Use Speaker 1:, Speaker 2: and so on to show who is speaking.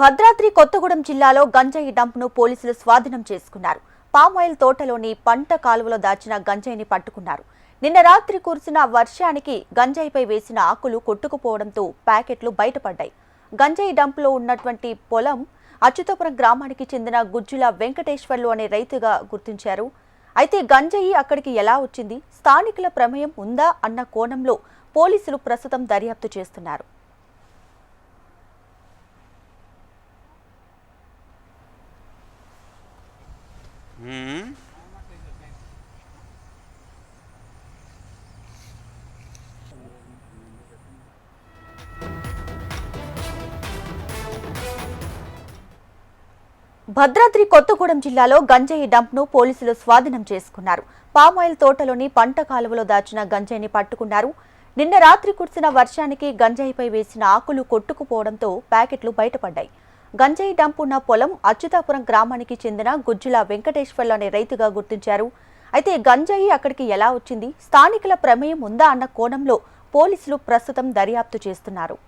Speaker 1: భద్రాద్రి కొత్తగూడెం జిల్లాలో గంజాయి డంప్ను పోలీసులు స్వాధీనం చేసుకున్నారు. పామాయిల్ తోటలోని పంట కాలువలో దాచిన గంజాయిని పట్టుకున్నారు. నిన్న రాత్రి కురిసిన వర్షానికి గంజాయిపై వేసిన ఆకులు కొట్టుకుపోవడంతో ప్యాకెట్లు బయటపడ్డాయి. గంజాయి డంప్లో ఉన్నటువంటి పొలం అచ్యుతాపురం గ్రామానికి చెందిన గుజ్జుల వెంకటేశ్వర్లు అనే రైతుగా గుర్తించారు. అయితే గంజాయి అక్కడికి ఎలా వచ్చింది, స్థానికుల ప్రమేయం ఉందా అన్న కోణంలో పోలీసులు ప్రస్తుతం దర్యాప్తు చేస్తున్నారు. భద్రాద్రి కొత్తగూడెం జిల్లాలో గంజాయి డంప్ను పోలీసులు స్వాధీనం చేసుకున్నారు. పామాయిల్ తోటలోని పంట కాలువలో దాచిన గంజాయిని పట్టుకున్నారు. నిన్న రాత్రి కురిసిన వర్షానికి గంజాయిపై వేసిన ఆకులు కొట్టుకుపోవడంతో ప్యాకెట్లు బయటపడ్డాయి. గంజాయి డంప్ ఉన్న పొలం అచ్యుతాపురం గ్రామానికి చెందిన గుజ్జుల వెంకటేశ్వర్లు అనే రైతుగా గుర్తించారు. అయితే గంజాయి అక్కడికి ఎలా వచ్చింది, స్థానికుల ప్రమేయం ఉందా అన్న కోణంలో పోలీసులు ప్రస్తుతం దర్యాప్తు చేస్తున్నారు.